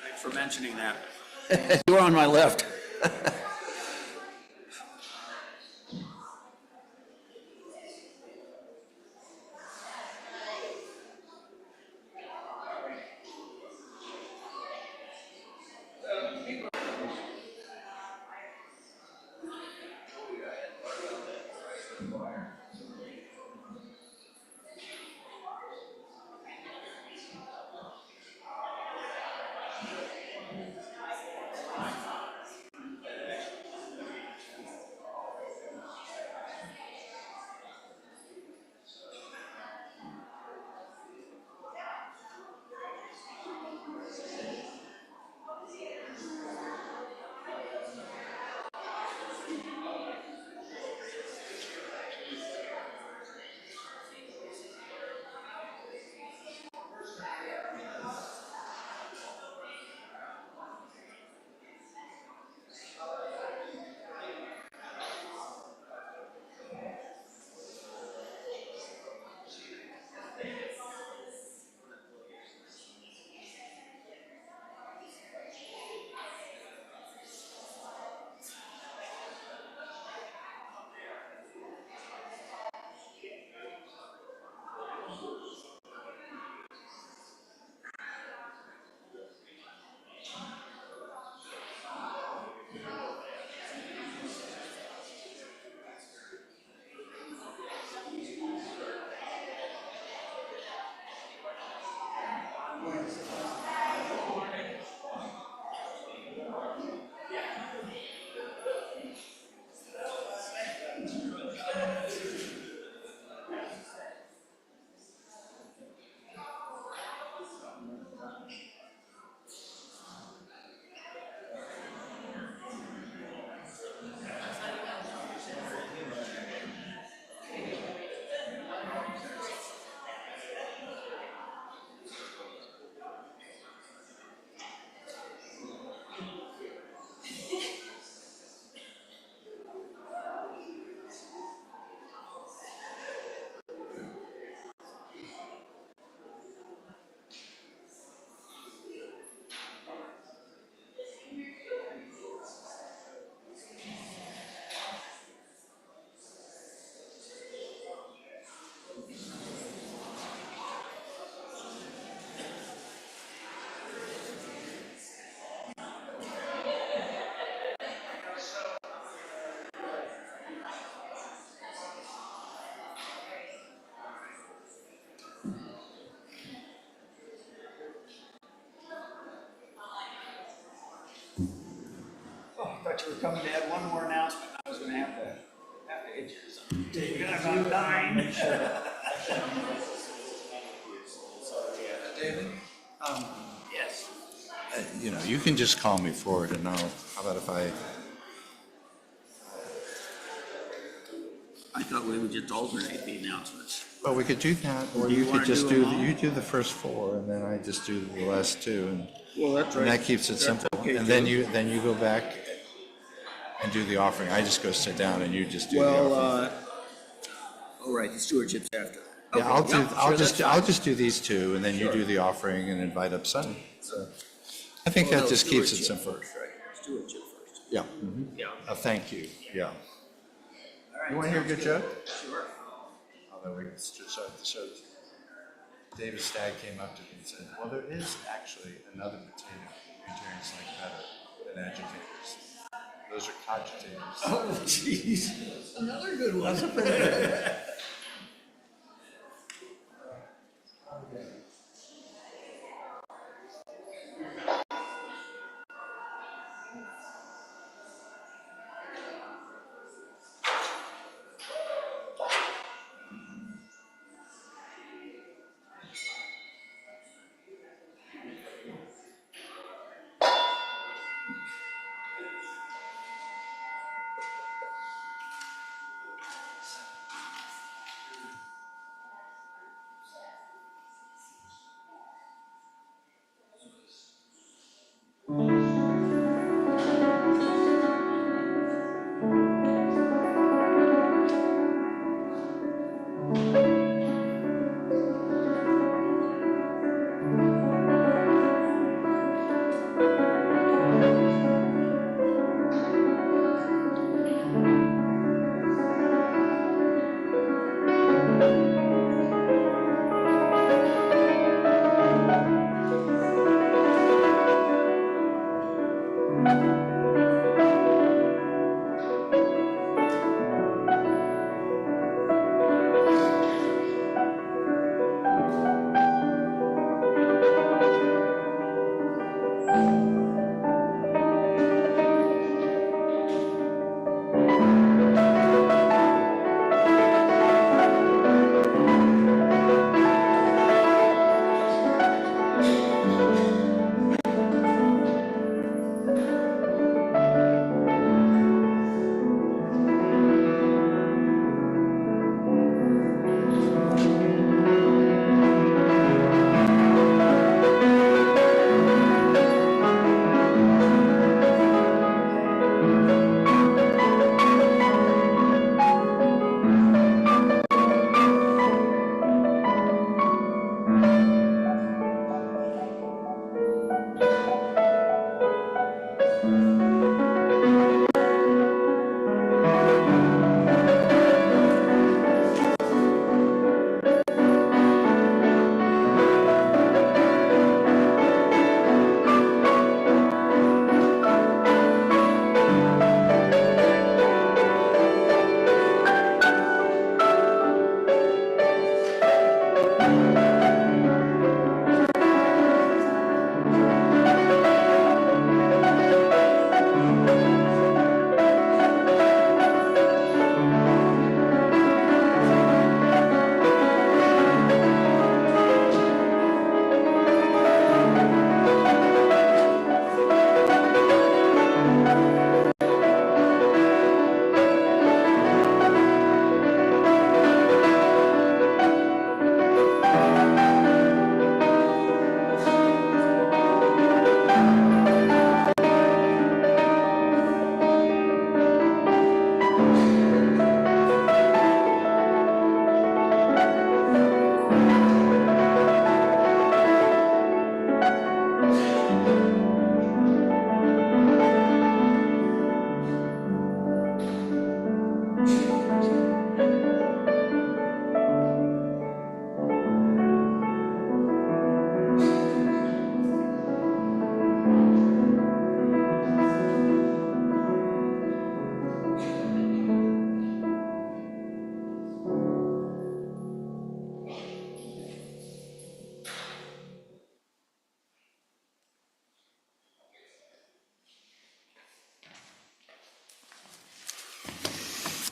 Thanks for mentioning that. You were on my left. I thought you were coming to add one more announcement. I was going to have to take about 9. David? Yes. You know, you can just call me for it and how about if I, I thought we would just alternate the announcements. well, we could do that, or Do you you wanna could just do do, them all? you do the first 4 and then I just do the last 2 and Well, that's and that keeps it simple. okay, And then too. you go back and do the offering. I just go sit down and you just do the Well, offering. all right, the stewardship's after. Yeah, Okay, I'll sure, just do these 2 and then you Sure. do the offering and invite up Sunny. So I think that just keeps it simple. First, right? Stewardship first. Yeah. Yeah. Thank you. Yeah. You want to hear a good joke? Sure. Although we just showed David Stagg came up to me and said, well, there is actually another potato Unitarians like better than agitators. Those are cogitators. Oh, jeez. Another good one.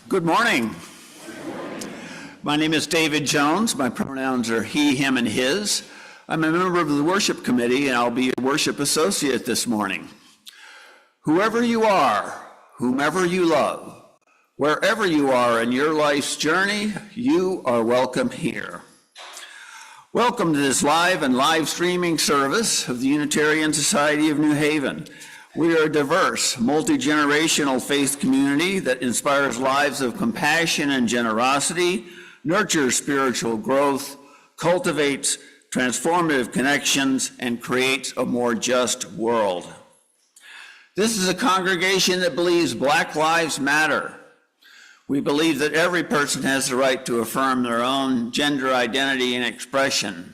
Good morning. My name is David Jones. My pronouns are he, him, and his. I'm a member of the worship committee, and I'll be your worship associate this morning. Whoever you are, whomever you love, wherever you are in your life's journey, you are welcome here. Welcome to this live and live streaming service of the Unitarian Society of New Haven. We are a diverse, multi-generational faith community that inspires lives of compassion and generosity, nurtures spiritual growth, cultivates transformative connections, and creates a more just world. This is a congregation that believes Black lives matter. We believe that every person has the right to affirm their own gender identity and expression.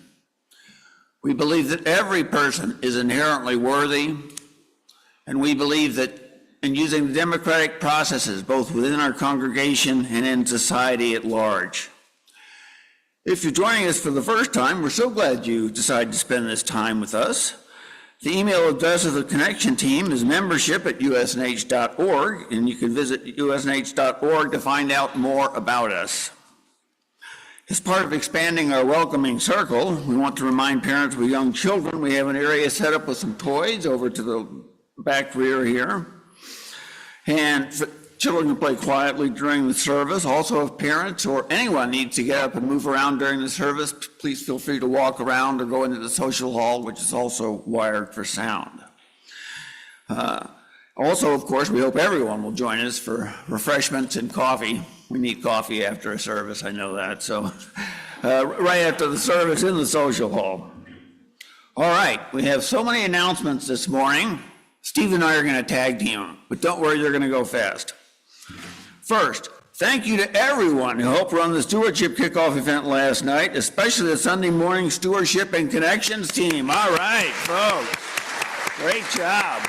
We believe that every person is inherently worthy, and we believe that in using the democratic processes both within our congregation and in society at large. If you're joining us for the first time, we're so glad you decided to spend this time with us. The email address of the Connection team is membership@usnh.org, and you can visit usnh.org to find out more about us. As part of expanding our welcoming circle, we want to remind parents with young children we have an area set up with some toys over to the back rear here. And children can play quietly during the service. Also, if parents or anyone needs to get up and move around during the service, please feel free to walk around or go into the social hall, which is also wired for sound. Also, of course, we hope everyone will join us for refreshments and coffee. We need coffee after a service, I know that. So right after the service in the social hall. All right, we have so many announcements this morning. Steve and I are going to tag team them, but don't worry, they're going to go fast. First, thank you to everyone who helped run the stewardship kickoff event last night, especially the Sunday morning stewardship and connections team. All right, folks, great job.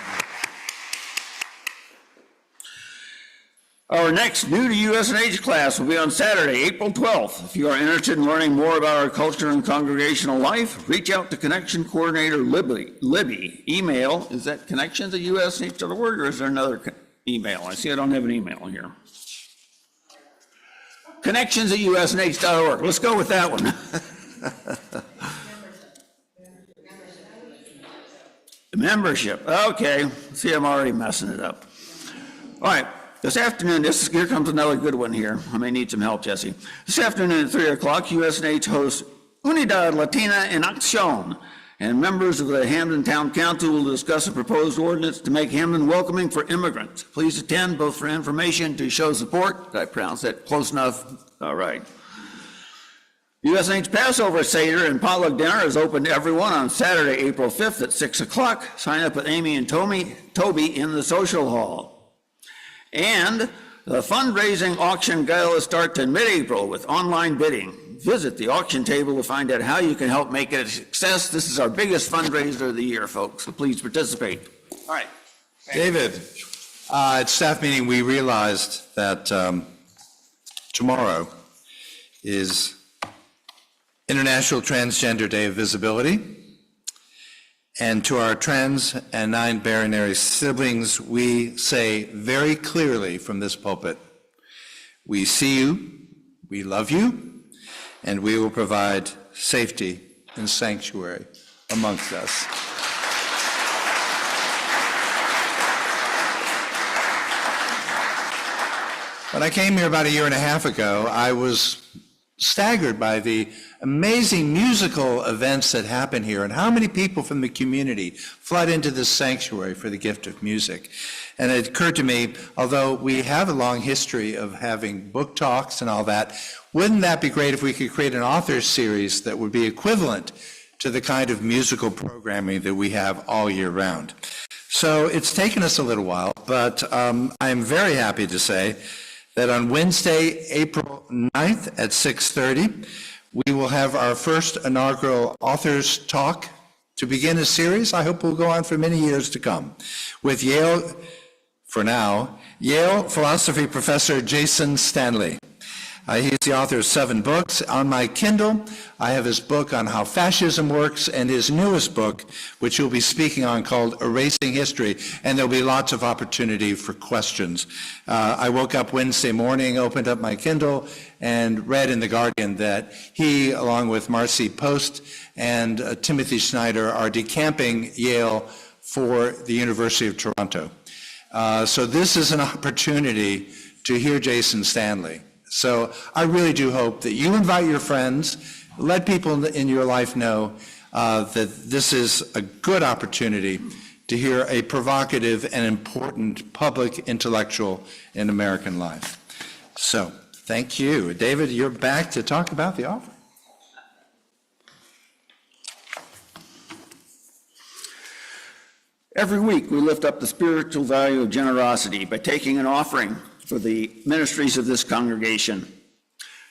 Our next new to USNH class will be on Saturday, April 12th. If you are interested in learning more about our culture and congregational life, reach out to Connection Coordinator Libby. Email, is that connections@usnh.org or is there another email? I see I don't have an email here. Connections@usnh.org. Let's go with that one. Membership. Okay. See, I'm already messing it up. All right. This afternoon, here comes another good one here. I may need some help, Jesse. This afternoon at 3 o'clock, USNH hosts Unidad Latina en Acción, and members of the Hamden Town Council will discuss a proposed ordinance to make Hamden welcoming for immigrants. Please attend, both for information to show support. Did I pronounce that close enough? All right. USNH Passover Seder and Potluck Dinner is open to everyone on Saturday, April 5th at 6 o'clock. Sign up with Amy and Toby in the social hall. And the fundraising auction gala starts in mid-April with online bidding. Visit the auction table to find out how you can help make it a success. This is our biggest fundraiser of the year, folks, so please participate. All right. David, at staff meeting, we realized that tomorrow is International Transgender Day of Visibility. And to our trans and non-binary siblings, we say very clearly from this pulpit, we see you, we love you, and we will provide safety and sanctuary amongst us. When I came here about a year and a half ago, I was staggered by the amazing musical events that happen here and how many people from the community flood into this sanctuary for the gift of music. And it occurred to me, although we have a long history of having book talks and all that, wouldn't that be great if we could create an author series that would be equivalent to the kind of musical programming that we have all year round? So it's taken us a little while, but I'm very happy to say that on Wednesday, April 9th at 6:30, we will have our first inaugural authors talk to begin a series I hope will go on for many years to come with Yale philosophy professor Jason Stanley. He's the author of 7 books. On my Kindle, I have his book on how fascism works and his newest book, which he'll be speaking on, called Erasing History, and there'll be lots of opportunity for questions. I woke up Wednesday morning, opened up my Kindle, and read in The Guardian that he, along with Marcy Post and Timothy Snyder, are decamping Yale for the University of Toronto. So this is an opportunity to hear Jason Stanley. So I really do hope that you invite your friends, let people in your life know that this is a good opportunity to hear a provocative and important public intellectual in American life. So thank you. David, you're back to talk about the offering. Every week we lift up the spiritual value of generosity by taking an offering for the ministries of this congregation.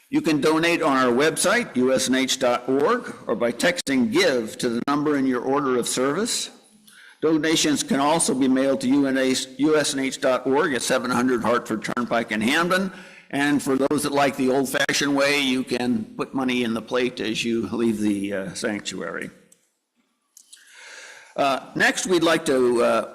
You can donate on our website, usnh.org, or by texting GIVE to the number in your order of service. Donations can also be mailed to usnh.org at 700 Hartford Turnpike in Hamden. And for those that like the old-fashioned way, you can put money in the plate as you leave the sanctuary. Next, we'd like to,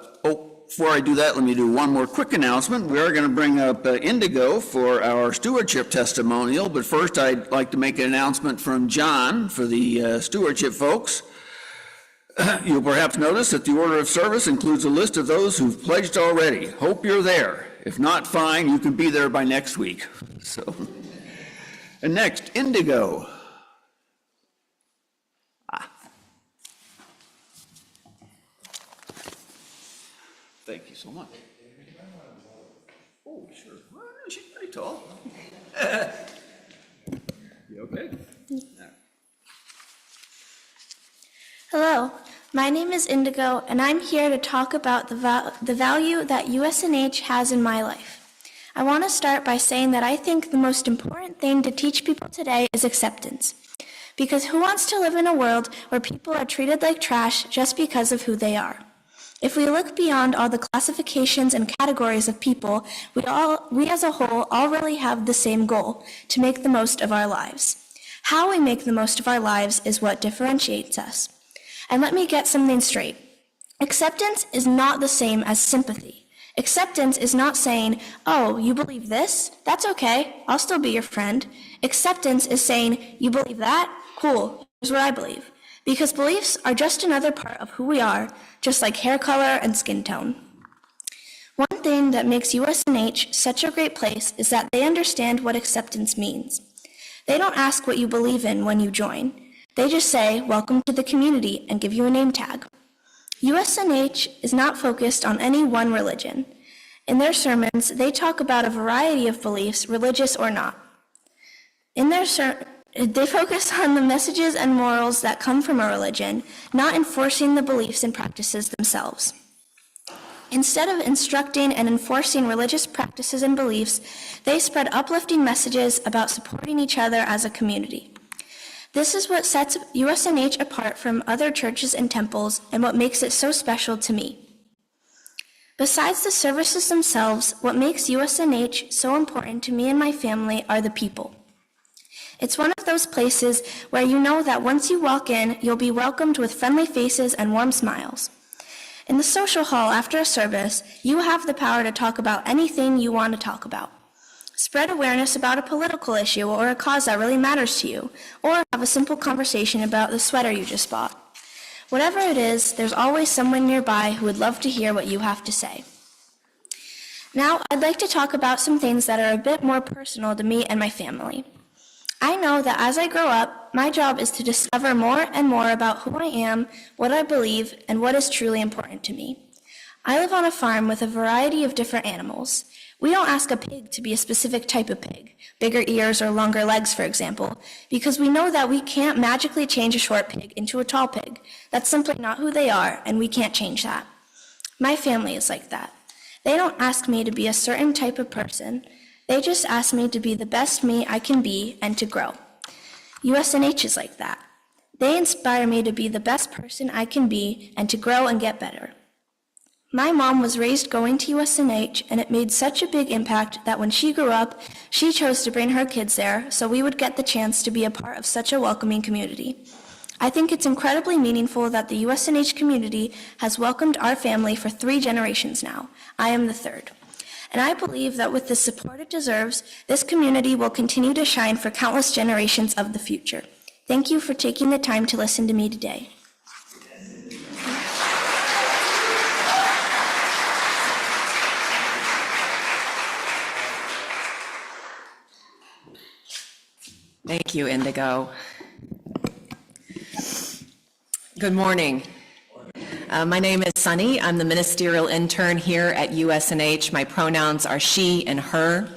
before I do that, let me do one more quick announcement. We are going to bring up Indigo for our stewardship testimonial, but first I'd like to make an announcement from John for the stewardship folks. You'll perhaps notice that the order of service includes a list of those who've pledged already. Hope you're there. If not, fine, you can be there by next week. So, and next, Indigo. Thank you so much. Oh, sure. Well, she's pretty tall. You okay? Hello, my name is Indigo, and I'm here to talk about the value that USNH has in my life. I want to start by saying that I think the most important thing to teach people today is acceptance. Because who wants to live in a world where people are treated like trash just because of who they are? If we look beyond all the classifications and categories of people, we as a whole all really have the same goal, to make the most of our lives. How we make the most of our lives is what differentiates us. And let me get something straight. Acceptance is not the same as sympathy. Acceptance is not saying, oh, you believe this? That's okay, I'll still be your friend. Acceptance is saying, you believe that? Cool, here's what I believe. Because beliefs are just another part of who we are, just like hair color and skin tone. One thing that makes USNH such a great place is that they understand what acceptance means. They don't ask what you believe in when you join. They just say, welcome to the community, and give you a name tag. USNH is not focused on any one religion. In their sermons, they talk about a variety of beliefs, religious or not. They focus on the messages and morals that come from a religion, not enforcing the beliefs and practices themselves. Instead of instructing and enforcing religious practices and beliefs, they spread uplifting messages about supporting each other as a community. This is what sets USNH apart from other churches and temples and what makes it so special to me. Besides the services themselves, what makes USNH so important to me and my family are the people. It's one of those places where you know that once you walk in, you'll be welcomed with friendly faces and warm smiles. In the social hall after a service, you have the power to talk about anything you want to talk about. Spread awareness about a political issue or a cause that really matters to you, or have a simple conversation about the sweater you just bought. Whatever it is, there's always someone nearby who would love to hear what you have to say. Now, I'd like to talk about some things that are a bit more personal to me and my family. I know that as I grow up, my job is to discover more and more about who I am, what I believe, and what is truly important to me. I live on a farm with a variety of different animals. We don't ask a pig to be a specific type of pig, bigger ears or longer legs, for example, because we know that we can't magically change a short pig into a tall pig. That's simply not who they are, and we can't change that. My family is like that. They don't ask me to be a certain type of person. They just ask me to be the best me I can be and to grow. USNH is like that. They inspire me to be the best person I can be and to grow and get better. My mom was raised going to USNH, and it made such a big impact that when she grew up, she chose to bring her kids there so we would get the chance to be a part of such a welcoming community. I think it's incredibly meaningful that the USNH community has welcomed our family for 3 generations now. I am the 3rd. And I believe that with the support it deserves, this community will continue to shine for countless generations of the future. Thank you for taking the time to listen to me today. Thank you, Indigo. Good morning. My name is Sunny. I'm the ministerial intern here at USNH. My pronouns are she and her.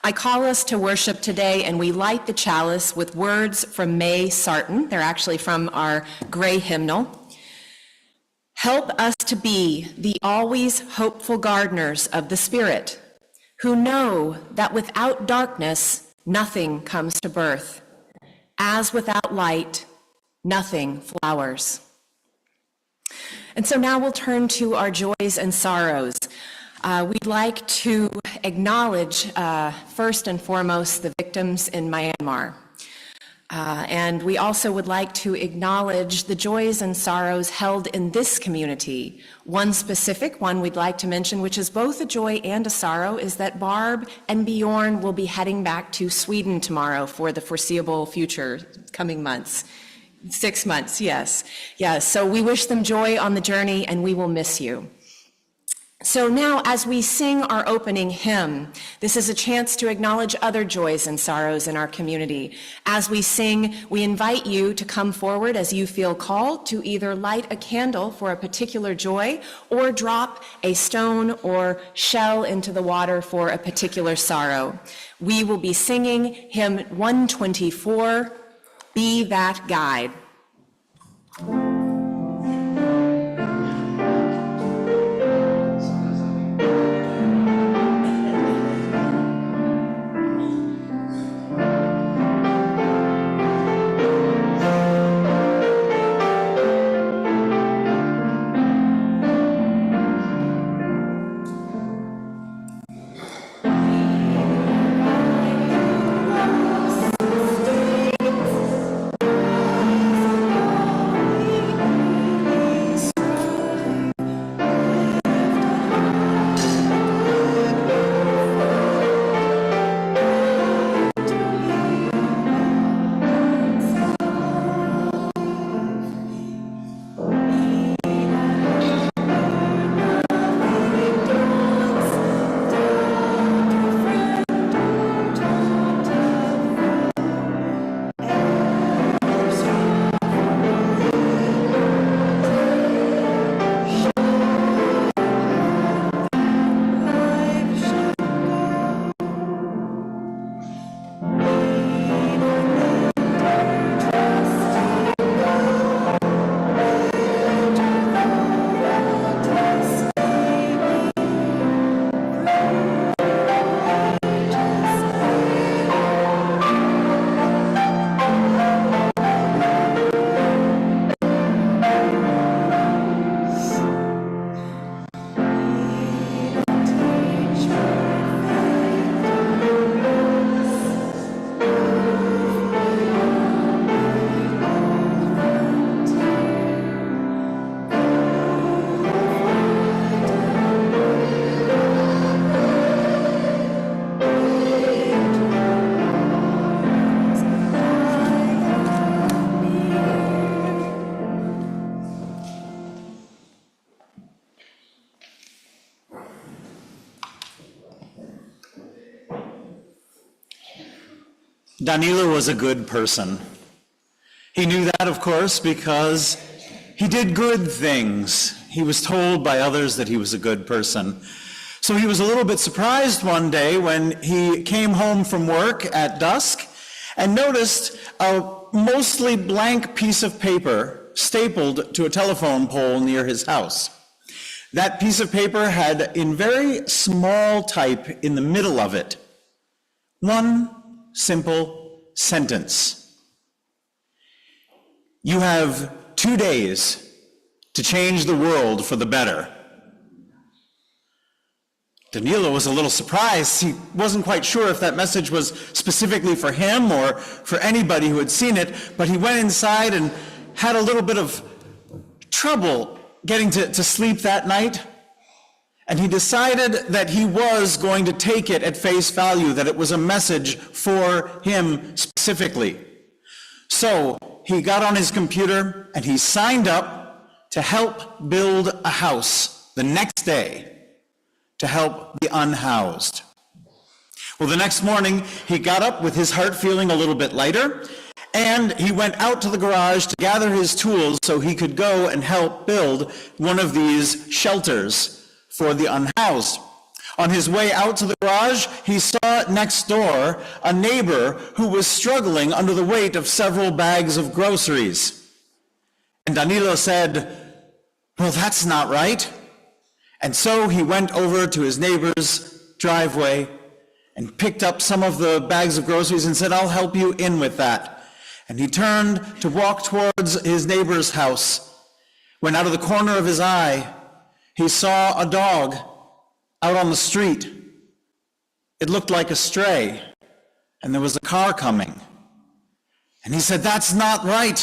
I call us to worship today, and we light the chalice with words from May Sarton. They're actually from our gray hymnal. Help us to be the always hopeful gardeners of the Spirit, who know that without darkness, nothing comes to birth. As without light, nothing flowers. And so now we'll turn to our joys and sorrows. We'd like to acknowledge, first and foremost, the victims in Myanmar. And we also would like to acknowledge the joys and sorrows held in this community. One specific one we'd like to mention, which is both a joy and a sorrow, is that Barb and Bjorn will be heading back to Sweden tomorrow for the foreseeable future, coming months. 6 months, yes. Yes, so we wish them joy on the journey, and we will miss you. So now, as we sing our opening hymn, this is a chance to acknowledge other joys and sorrows in our community. As we sing, we invite you to come forward as you feel called to either light a candle for a particular joy or drop a stone or shell into the water for a particular sorrow. We will be singing hymn 124, Be That Guide. Danilo was a good person. He knew that, of course, because he did good things. He was told by others that he was a good person. So he was a little bit surprised one day when he came home from work at dusk and noticed a mostly blank piece of paper stapled to a telephone pole near his house. That piece of paper had, in very small type in the middle of it, one simple sentence. You have 2 days to change the world for the better. Danilo was a little surprised. He wasn't quite sure if that message was specifically for him or for anybody who had seen it, but he went inside and had a little bit of trouble getting to sleep that night. And he decided that he was going to take it at face value, that it was a message for him specifically. So he got on his computer and he signed up to help build a house the next day to help the unhoused. Well, the next morning he got up with his heart feeling a little bit lighter, and he went out to the garage to gather his tools so he could go and help build one of these shelters for the unhoused. On his way out to the garage, he saw next door a neighbor who was struggling under the weight of several bags of groceries. And Danilo said, "Well, that's not right." And so he went over to his neighbor's driveway and picked up some of the bags of groceries and said, "I'll help you in with that." And he turned to walk towards his neighbor's house when out of the corner of his eye, he saw a dog out on the street. It looked like a stray, and there was a car coming. And he said, "That's not right."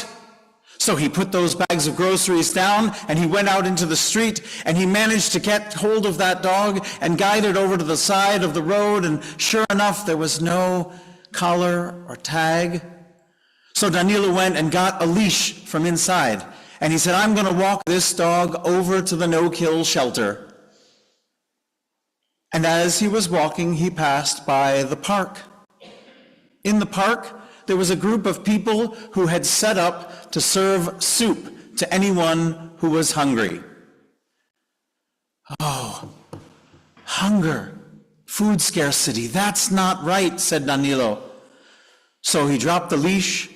So he put those bags of groceries down and he went out into the street and he managed to get hold of that dog and guide it over to the side of the road, and sure enough, there was no collar or tag. So Danilo went and got a leash from inside and he said, "I'm going to walk this dog over to the no-kill shelter." And as he was walking, he passed by the park. In the park, there was a group of people who had set up to serve soup to anyone who was hungry. Oh, hunger, food scarcity, that's not right, said Danilo. So he dropped the leash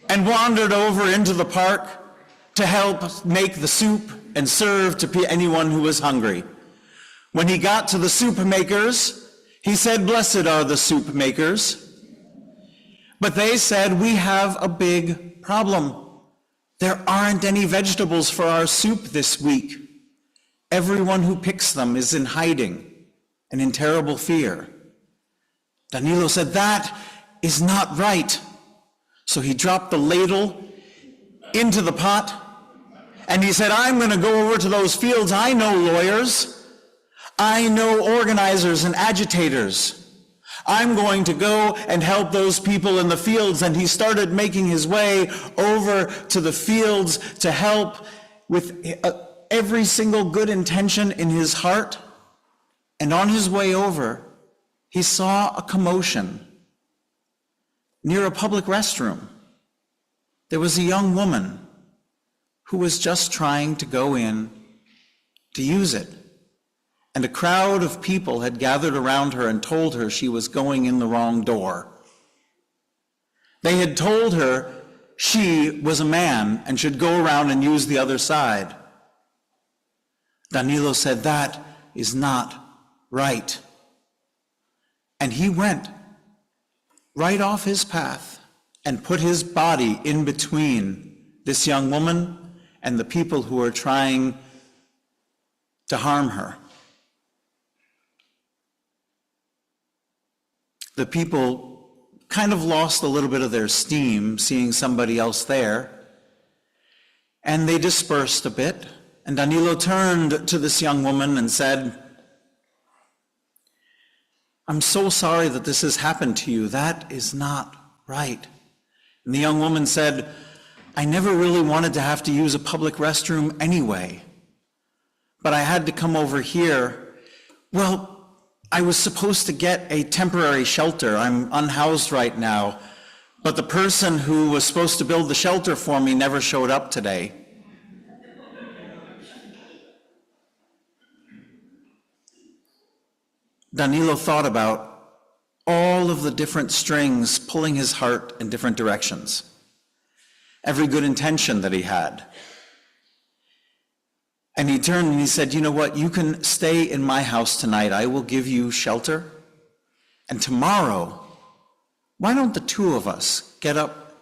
and wandered over into the park to help make the soup and serve to anyone who was hungry. When he got to the soup makers, he said, "Blessed are the soup makers." But they said, "We have a big problem. There aren't any vegetables for our soup this week. Everyone who picks them is in hiding and in terrible fear." Danilo said, "That is not right." So he dropped the ladle into the pot and he said, "I'm going to go over to those fields. I know lawyers. I know organizers and agitators. I'm going to go and help those people in the fields." And he started making his way over to the fields to help with every single good intention in his heart. And on his way over, he saw a commotion near a public restroom. There was a young woman who was just trying to go in to use it. And a crowd of people had gathered around her and told her she was going in the wrong door. They had told her she was a man and should go around and use the other side. Danilo said, "That is not right." And he went right off his path and put his body in between this young woman and the people who were trying to harm her. The people kind of lost a little bit of their steam seeing somebody else there, and they dispersed a bit. And Danilo turned to this young woman and said, "I'm so sorry that this has happened to you. That is not right." And the young woman said, "I never really wanted to have to use a public restroom anyway, but I had to come over here. Well, I was supposed to get a temporary shelter. I'm unhoused right now, but the person who was supposed to build the shelter for me never showed up today." Danilo thought about all of the different strings pulling his heart in different directions, every good intention that he had. And he turned and he said, "You know what? You can stay in my house tonight. I will give you shelter. And tomorrow, why don't the two of us get up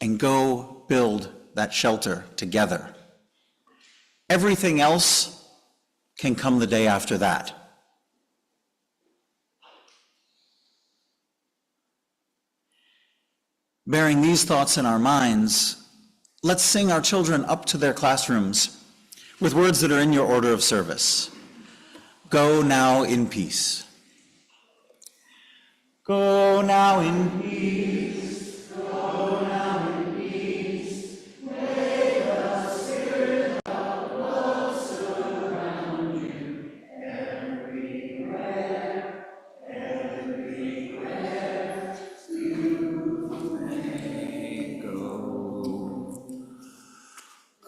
and go build that shelter together? Everything else can come the day after that." Bearing these thoughts in our minds, let's sing our children up to their classrooms with words that are in your order of service. Go now in peace. Go now in peace. Go now in peace. May the spirit of love surround you everywhere, everywhere you may go.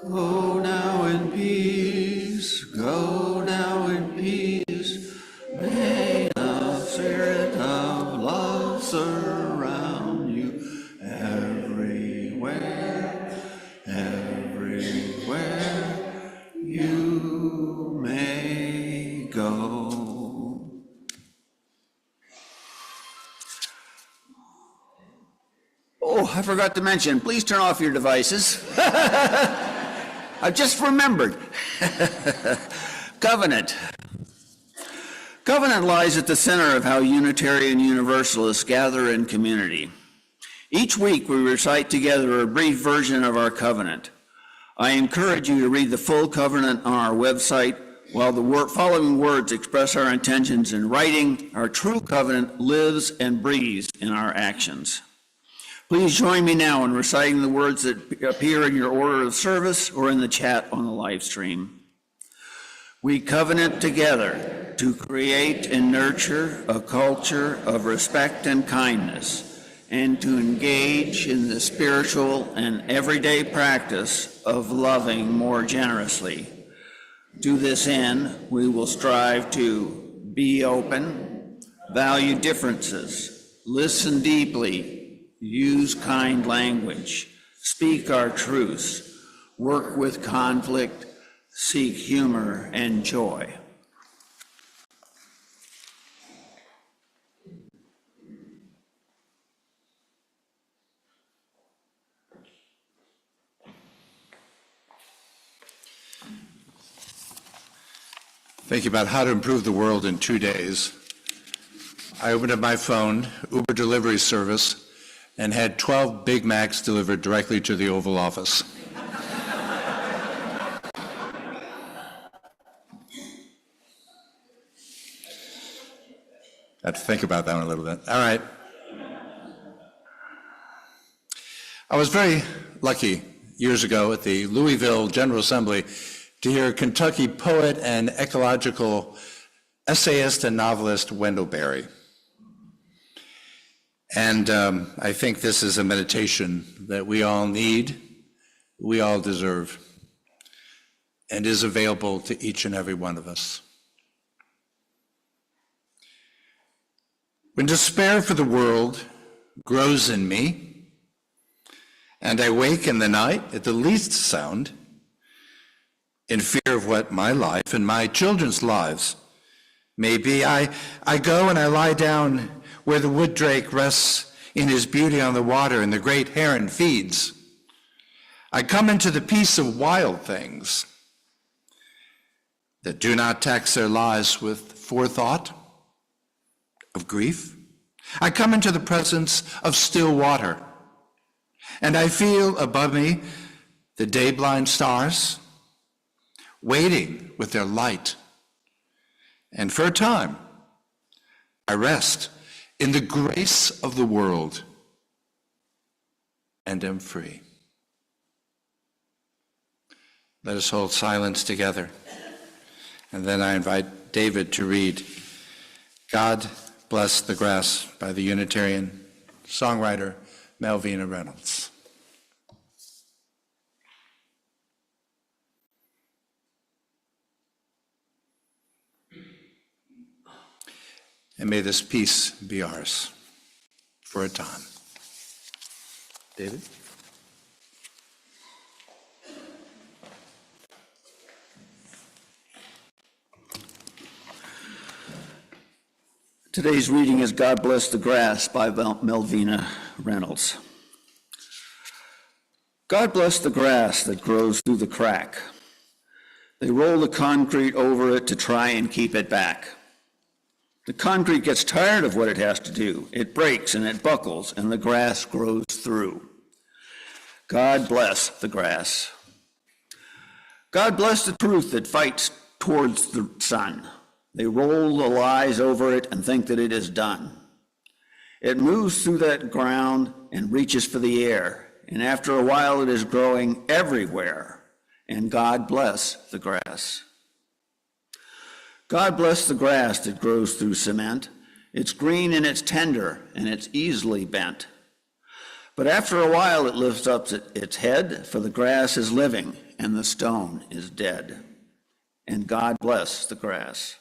Go now in peace, go now in peace. May the spirit of love surround you everywhere, everywhere you may go. Oh, I forgot to mention, please turn off your devices. I just remembered. Covenant. Covenant lies at the center of how Unitarian Universalists gather in community. Each week we recite together a brief version of our covenant. I encourage you to read the full covenant on our website. While the following words express our intentions in writing, our true covenant lives and breathes in our actions. Please join me now in reciting the words that appear in your order of service or in the chat on the live stream. We covenant together to create and nurture a culture of respect and kindness, and to engage in the spiritual and everyday practice of loving more generously. To this end, we will strive to be open, value differences, listen deeply, use kind language, speak our truths, work with conflict, seek humor and joy. Thinking about how to improve the world in 2 days, I opened up my phone, Uber delivery service, and had 12 Big Macs delivered directly to the Oval Office. Had to think about that one a little bit. All right. I was very lucky years ago at the Louisville General Assembly to hear Kentucky poet and ecological essayist and novelist Wendell Berry. And I think this is a meditation that we all need, we all deserve, and is available to each and every one of us. When despair for the world grows in me, and I wake in the night at the least sound, in fear of what my life and my children's lives may be, I go and I lie down where the wood drake rests in his beauty on the water and the great heron feeds. I come into the peace of wild things that do not tax their lives with forethought of grief. I come into the presence of still water, and I feel above me the day-blind stars waiting with their light. And for a time, I rest in the grace of the world and am free. Let us hold silence together. And then I invite David to read God Bless the Grass by the Unitarian songwriter Malvina Reynolds. And may this peace be ours for a time. David? Today's reading is God Bless the Grass by Malvina Reynolds. God bless the grass that grows through the crack. They roll the concrete over it to try and keep it back. The concrete gets tired of what it has to do. It breaks and it buckles, and the grass grows through. God bless the grass. God bless the truth that fights towards the sun. They roll the lies over it and think that it is done. It moves through that ground and reaches for the air, and after a while it is growing everywhere, and God bless the grass. God bless the grass that grows through cement. It's green and it's tender and it's easily bent. But after a while it lifts up its head, for the grass is living and the stone is dead. And God bless the grass.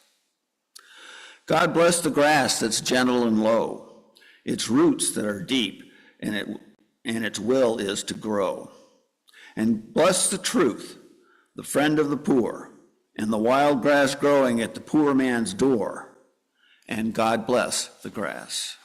God bless the grass that's gentle and low, its roots that are deep, and its will is to grow. And bless the truth, the friend of the poor, and the wild grass growing at the poor man's door, and God bless the grass.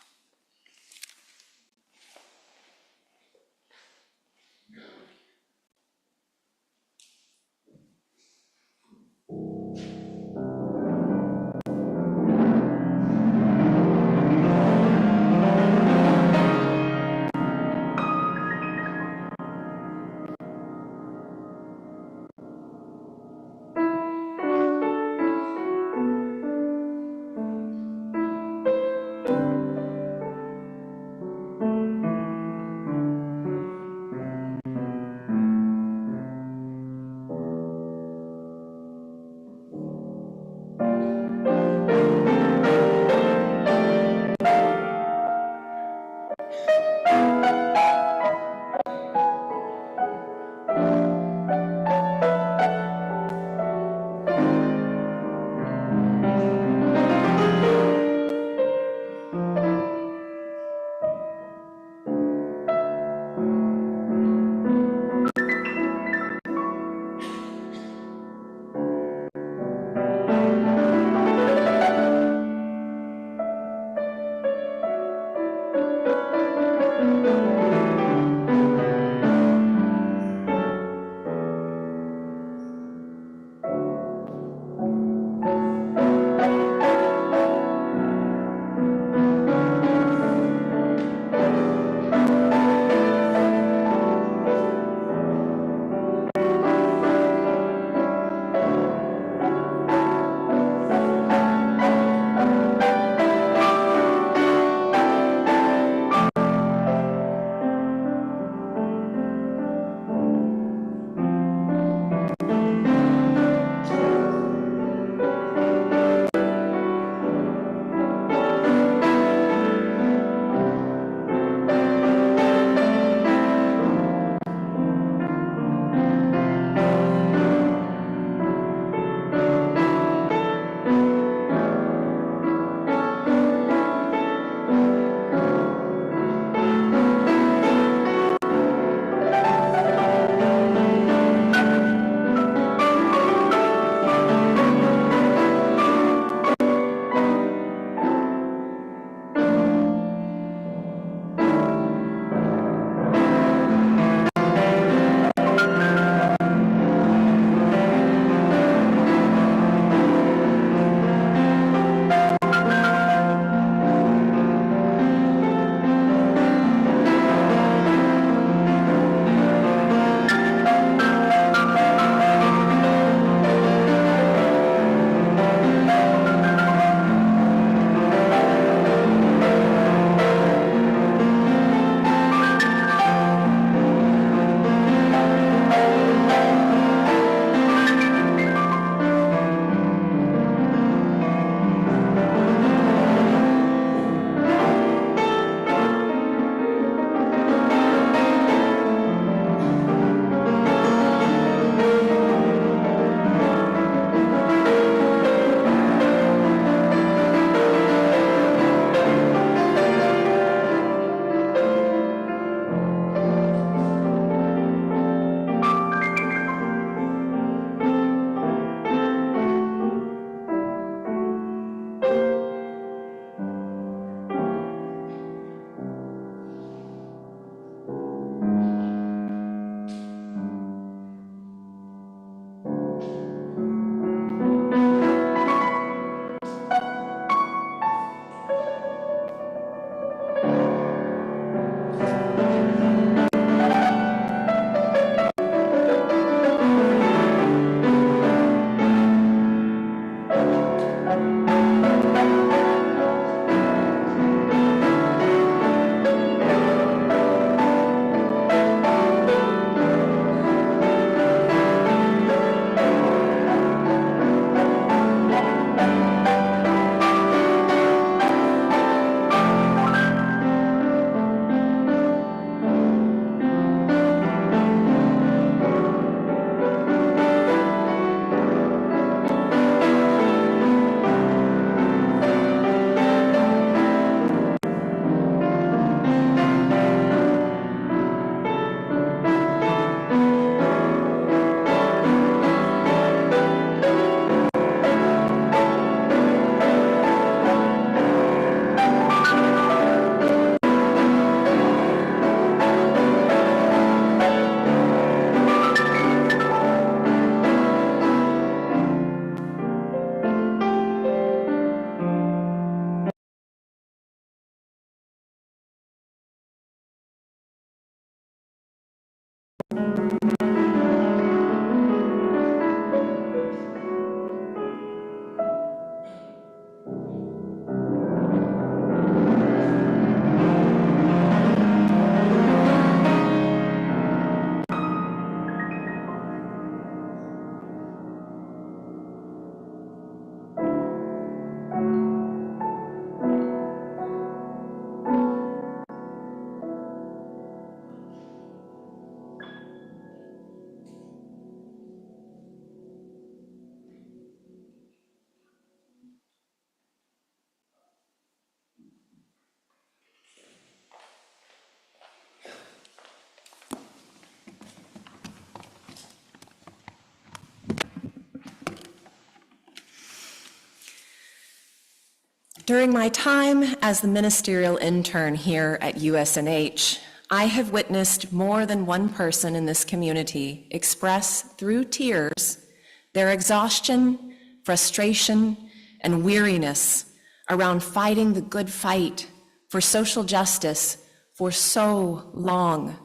During my time as the ministerial intern here at USNH, I have witnessed more than one person in this community express through tears their exhaustion, frustration, and weariness around fighting the good fight for social justice for so long,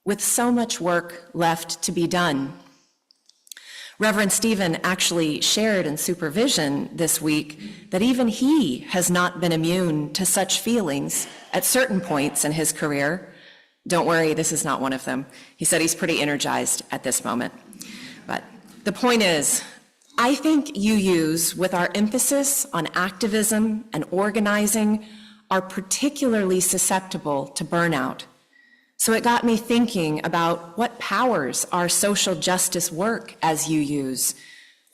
with so much work left to be done. Reverend Stephen actually shared in supervision this week that even he has not been immune to such feelings at certain points in his career. Don't worry, this is not one of them. He said he's pretty energized at this moment. But the point is, I think UUs, with our emphasis on activism and organizing, are particularly susceptible to burnout. So it got me thinking about what powers our social justice work as UUs.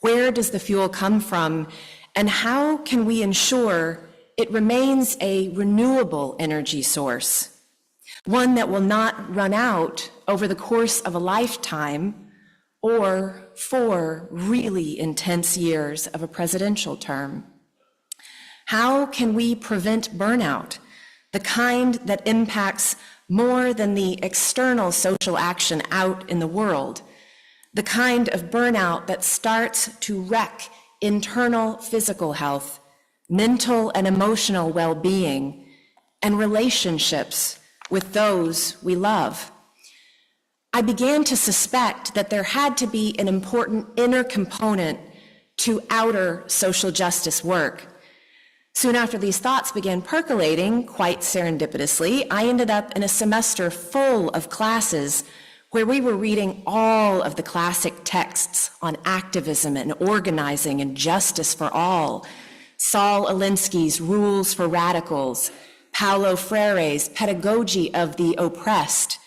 Where does the fuel come from? And how can we ensure it remains a renewable energy source? One that will not run out over the course of a lifetime or 4 really intense years of a presidential term. How can we prevent burnout, the kind that impacts more than the external social action out in the world, the kind of burnout that starts to wreck internal physical health, mental and emotional well-being, and relationships with those we love? I began to suspect that there had to be an important inner component to outer social justice work. Soon after these thoughts began percolating, quite serendipitously, I ended up in a semester full of classes where we were reading all of the classic texts on activism and organizing and justice for all. Saul Alinsky's Rules for Radicals, Paulo Freire's Pedagogy of the Oppressed,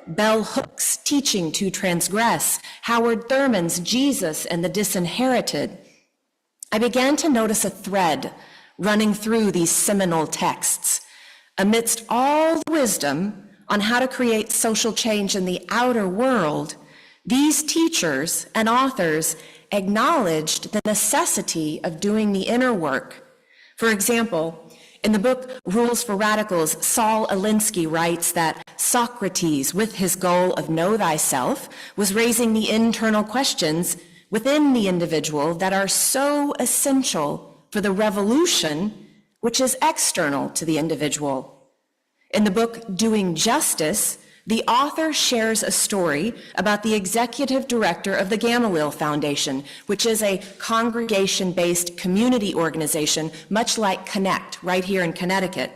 Bell Hook's Teaching to Transgress, Howard Thurman's Jesus and the Disinherited. I began to notice a thread running through these seminal texts. Amidst all the wisdom on how to create social change in the outer world, these teachers and authors acknowledged the necessity of doing the inner work. For example, in the book Rules for Radicals, Saul Alinsky writes that Socrates, with his goal of know thyself, was raising the internal questions within the individual that are so essential for the revolution which is external to the individual. In the book Doing Justice, the author shares a story about the executive director of the Gamaliel Foundation, which is a congregation-based community organization, much like Connect, right here in Connecticut.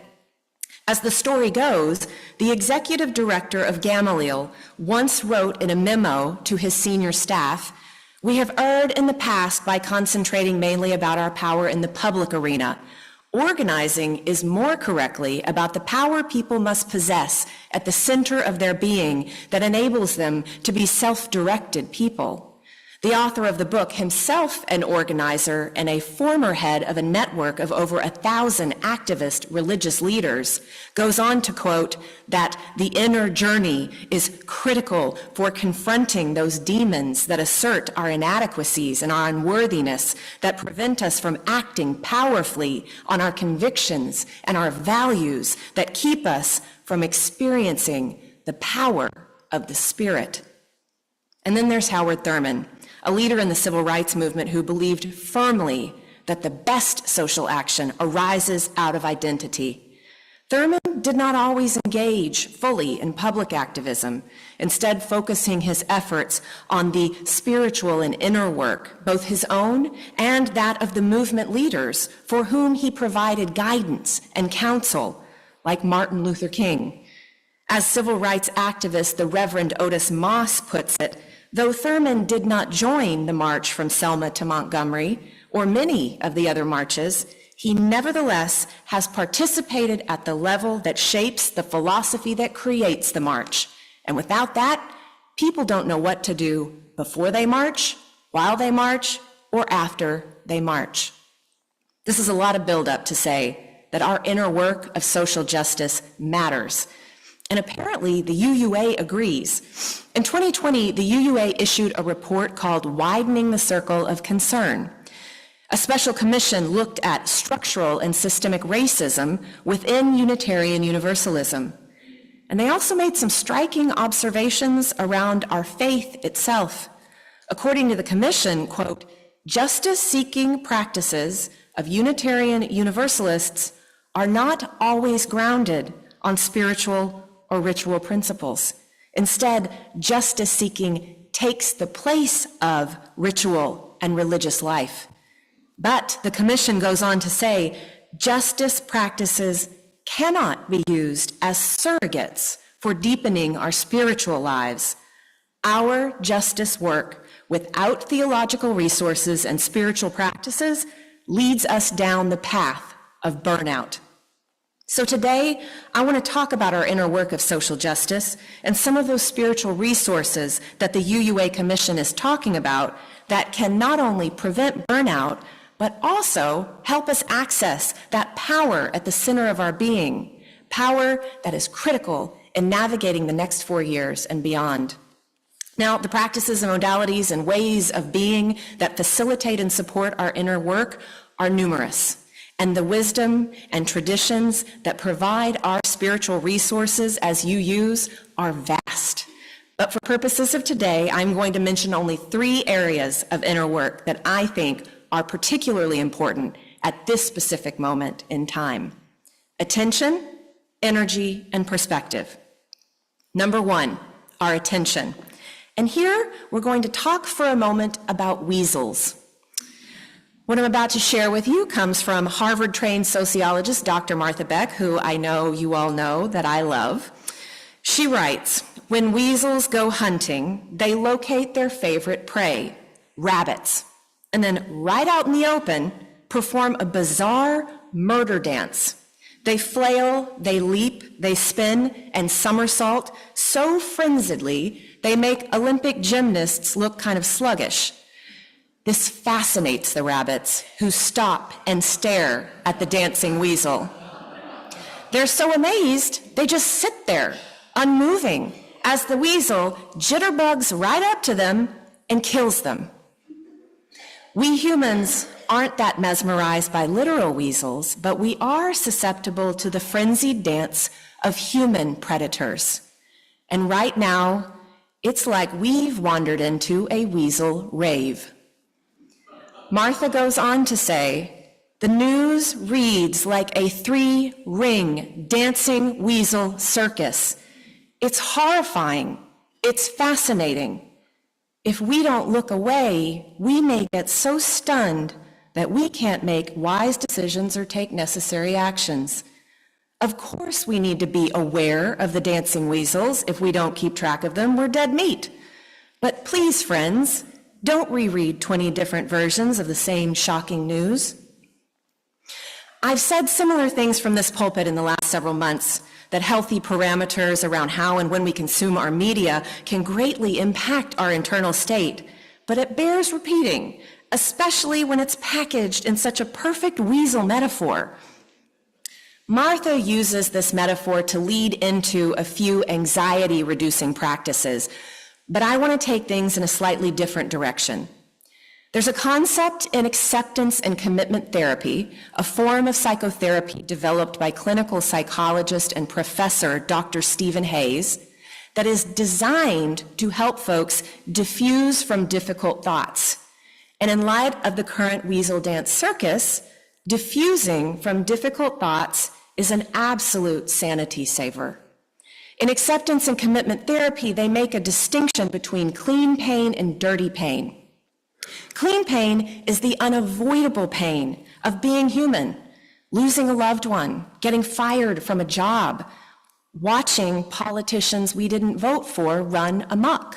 As the story goes, the executive director of Gamaliel once wrote in a memo to his senior staff, "We have erred in the past by concentrating mainly about our power in the public arena. Organizing is more correctly about the power people must possess at the center of their being that enables them to be self-directed people." The author of the book, himself an organizer and a former head of a network of over 1,000 activist religious leaders, goes on to quote that the inner journey is critical for confronting those demons that assert our inadequacies and our unworthiness, that prevent us from acting powerfully on our convictions and our values, that keep us from experiencing the power of the Spirit. And then there's Howard Thurman, a leader in the civil rights movement who believed firmly that the best social action arises out of identity. Thurman did not always engage fully in public activism, instead focusing his efforts on the spiritual and inner work, both his own and that of the movement leaders for whom he provided guidance and counsel, like Martin Luther King. As civil rights activist, the Reverend Otis Moss puts it, though Thurman did not join the march from Selma to Montgomery, or many of the other marches, he nevertheless has participated at the level that shapes the philosophy that creates the march. And without that, people don't know what to do before they march, while they march, or after they march. This is a lot of buildup to say that our inner work of social justice matters. And apparently the UUA agrees. In 2020, the UUA issued a report called Widening the Circle of Concern. A special commission looked at structural and systemic racism within Unitarian Universalism. And they also made some striking observations around our faith itself. According to the commission, quote, justice-seeking practices of Unitarian Universalists are not always grounded on spiritual or ritual principles. Instead, justice-seeking takes the place of ritual and religious life. But the commission goes on to say, justice practices cannot be used as surrogates for deepening our spiritual lives. Our justice work without theological resources and spiritual practices leads us down the path of burnout. So today, I want to talk about our inner work of social justice and some of those spiritual resources that the UUA Commission is talking about that can not only prevent burnout, but also help us access that power at the center of our being, power that is critical in navigating the next 4 years and beyond. Now, the practices and modalities and ways of being that facilitate and support our inner work are numerous, and the wisdom and traditions that provide our spiritual resources as you use are vast. But for purposes of today, I'm going to mention only 3 areas of inner work that I think are particularly important at this specific moment in time: attention, energy, and perspective. Number 1, our attention. And here we're going to talk for a moment about weasels. What I'm about to share with you comes from Harvard-trained sociologist Dr. Martha Beck, who I know you all know that I love. She writes, when weasels go hunting, they locate their favorite prey, rabbits, and then right out in the open, perform a bizarre murder dance. They flail, they leap, they spin, and somersault so frenziedly, they make Olympic gymnasts look kind of sluggish. This fascinates the rabbits, who stop and stare at the dancing weasel. They're so amazed, they just sit there, unmoving, as the weasel jitterbugs right up to them and kills them. We humans aren't that mesmerized by literal weasels, but we are susceptible to the frenzied dance of human predators. And right now, it's like we've wandered into a weasel rave. Martha goes on to say, the news reads like a 3-ring dancing weasel circus. It's horrifying. It's fascinating. If we don't look away, we may get so stunned that we can't make wise decisions or take necessary actions. Of course, we need to be aware of the dancing weasels. If we don't keep track of them, we're dead meat. But please, friends, don't reread 20 different versions of the same shocking news. I've said similar things from this pulpit in the last several months, that healthy parameters around how and when we consume our media can greatly impact our internal state. But it bears repeating, especially when it's packaged in such a perfect weasel metaphor. Martha uses this metaphor to lead into a few anxiety-reducing practices, but I want to take things in a slightly different direction. There's a concept in acceptance and commitment therapy, a form of psychotherapy developed by clinical psychologist and professor Dr. Stephen Hayes, that is designed to help folks diffuse from difficult thoughts. And in light of the current weasel dance circus, diffusing from difficult thoughts is an absolute sanity saver. In acceptance and commitment therapy, they make a distinction between clean pain and dirty pain. Clean pain is the unavoidable pain of being human, losing a loved one, getting fired from a job, watching politicians we didn't vote for run amok.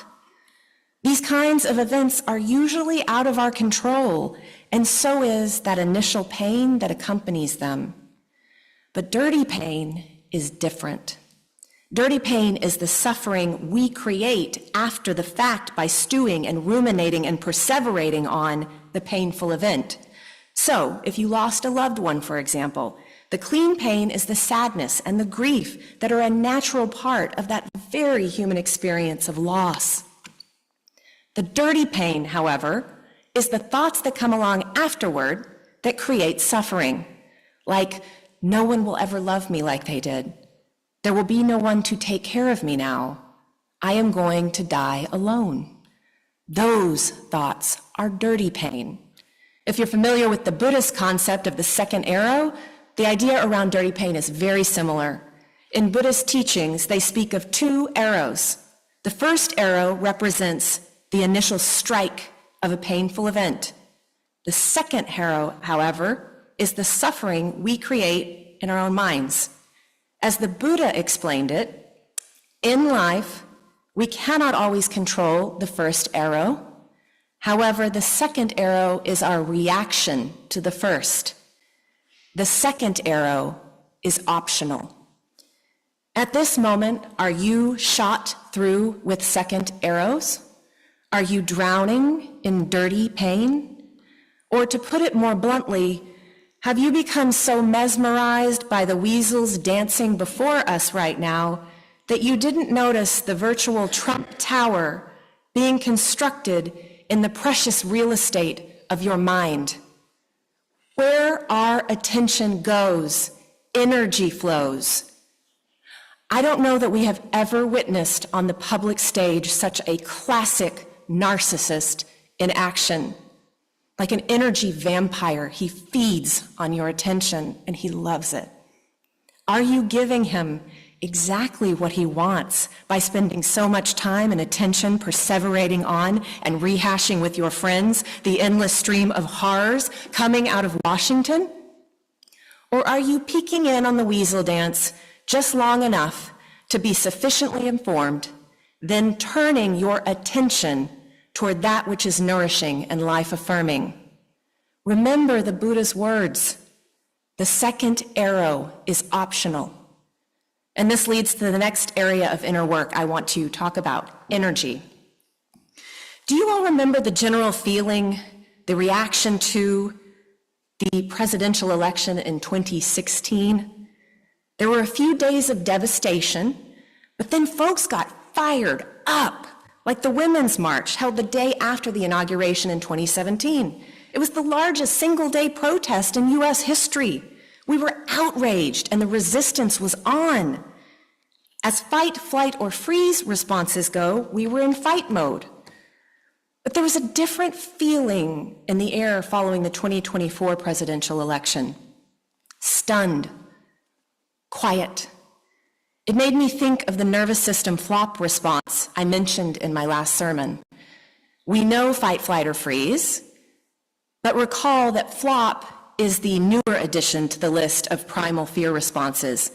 These kinds of events are usually out of our control, and so is that initial pain that accompanies them. But dirty pain is different. Dirty pain is the suffering we create after the fact by stewing and ruminating and perseverating on the painful event. So, if you lost a loved one, for example, the clean pain is the sadness and the grief that are a natural part of that very human experience of loss. The dirty pain, however, is the thoughts that come along afterward that create suffering, like, no one will ever love me like they did. There will be no one to take care of me now. I am going to die alone. Those thoughts are dirty pain. If you're familiar with the Buddhist concept of the second arrow, the idea around dirty pain is very similar. In Buddhist teachings, they speak of two arrows. The first arrow represents the initial strike of a painful event. The second arrow, however, is the suffering we create in our own minds. As the Buddha explained it, in life, we cannot always control the first arrow. However, the second arrow is our reaction to the first. The second arrow is optional. At this moment, are you shot through with second arrows? Are you drowning in dirty pain? Or to put it more bluntly, have you become so mesmerized by the weasels dancing before us right now that you didn't notice the virtual Trump Tower being constructed in the precious real estate of your mind? Where our attention goes, energy flows. I don't know that we have ever witnessed on the public stage such a classic narcissist in action. Like an energy vampire, he feeds on your attention and he loves it. Are you giving him exactly what he wants by spending so much time and attention perseverating on and rehashing with your friends the endless stream of horrors coming out of Washington? Or are you peeking in on the weasel dance just long enough to be sufficiently informed, then turning your attention toward that which is nourishing and life-affirming? Remember the Buddha's words. The second arrow is optional. And this leads to the next area of inner work I want to talk about, energy. Do you all remember the general feeling, the reaction to the presidential election in 2016? There were a few days of devastation, but then folks got fired up, like the Women's March held the day after the inauguration in 2017. It was the largest single-day protest in U.S. history. We were outraged, and the resistance was on. As fight, flight, or freeze responses go, we were in fight mode. But there was a different feeling in the air following the 2024 presidential election. Stunned, quiet. It made me think of the nervous system flop response I mentioned in my last sermon. We know fight, flight, or freeze, but recall that flop is the newer addition to the list of primal fear responses.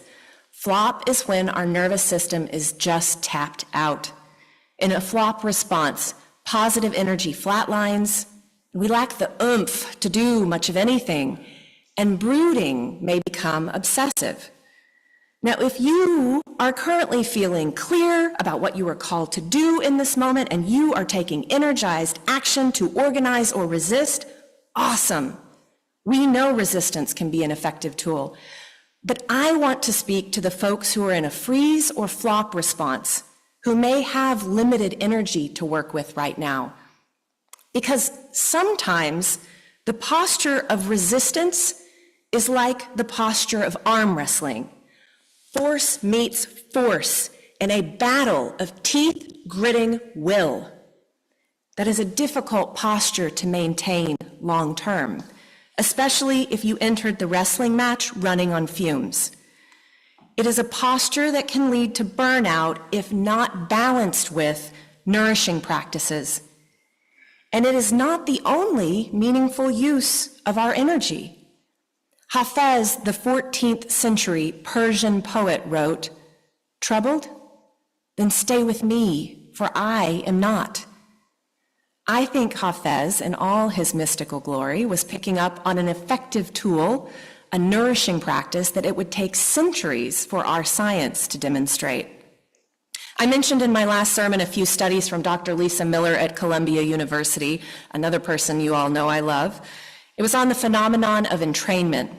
Flop is when our nervous system is just tapped out. In a flop response, positive energy flatlines, we lack the oomph to do much of anything, and brooding may become obsessive. Now, if you are currently feeling clear about what you are called to do in this moment, and you are taking energized action to organize or resist, awesome. We know resistance can be an effective tool. But I want to speak to the folks who are in a freeze or flop response, who may have limited energy to work with right now. Because sometimes the posture of resistance is like the posture of arm wrestling. Force meets force in a battle of teeth-gritting will. That is a difficult posture to maintain long-term, especially if you entered the wrestling match running on fumes. It is a posture that can lead to burnout if not balanced with nourishing practices. And it is not the only meaningful use of our energy. Hafez, the 14th century Persian poet, wrote, "Troubled? Then stay with me, for I am not." I think Hafez, in all his mystical glory, was picking up on an effective tool, a nourishing practice that it would take centuries for our science to demonstrate. I mentioned in my last sermon a few studies from Dr. Lisa Miller at Columbia University, another person you all know I love. It was on the phenomenon of entrainment,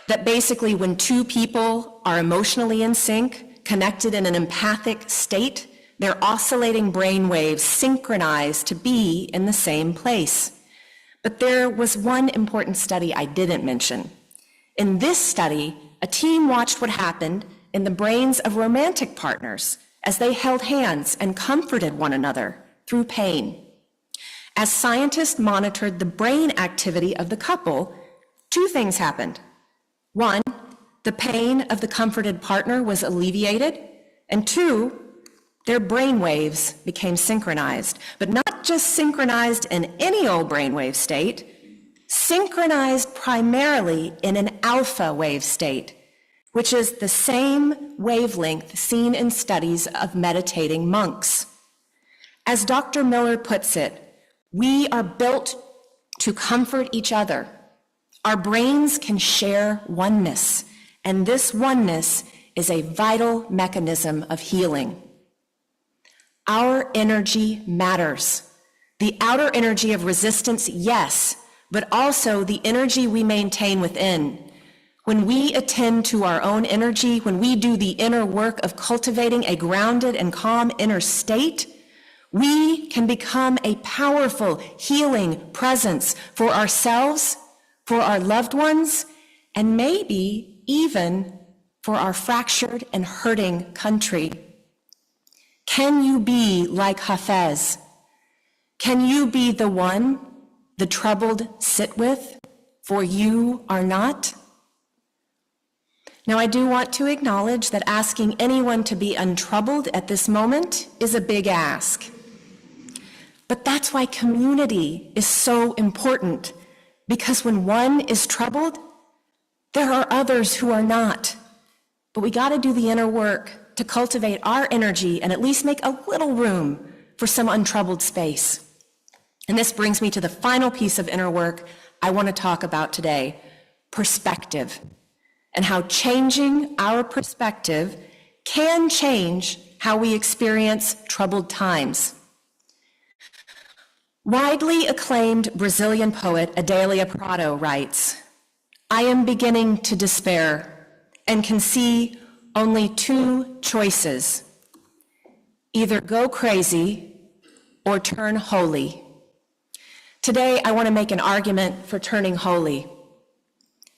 that basically when two people are emotionally in sync, connected in an empathic state, their oscillating brain waves synchronize to be in the same place. But there was one important study I didn't mention. In this study, a team watched what happened in the brains of romantic partners as they held hands and comforted one another through pain. As scientists monitored the brain activity of the couple, two things happened. One, the pain of the comforted partner was alleviated, and two, their brain waves became synchronized, but not just synchronized in any old brainwave state, synchronized primarily in an alpha wave state, which is the same wavelength seen in studies of meditating monks. As Dr. Miller puts it, we are built to comfort each other. Our brains can share oneness, and this oneness is a vital mechanism of healing. Our energy matters. The outer energy of resistance, yes, but also the energy we maintain within. When we attend to our own energy, when we do the inner work of cultivating a grounded and calm inner state, we can become a powerful healing presence for ourselves, for our loved ones, and maybe even for our fractured and hurting country. Can you be like Hafez? Can you be the one the troubled sit with, for you are not? Now, I do want to acknowledge that asking anyone to be untroubled at this moment is a big ask. But that's why community is so important, because when one is troubled, there are others who are not. But we got to do the inner work to cultivate our energy and at least make a little room for some untroubled space. And this brings me to the final piece of inner work I want to talk about today, perspective, and how changing our perspective can change how we experience troubled times. Widely acclaimed Brazilian poet Adélia Prado writes, "I am beginning to despair and can see only two choices: either go crazy or turn holy." Today, I want to make an argument for turning holy,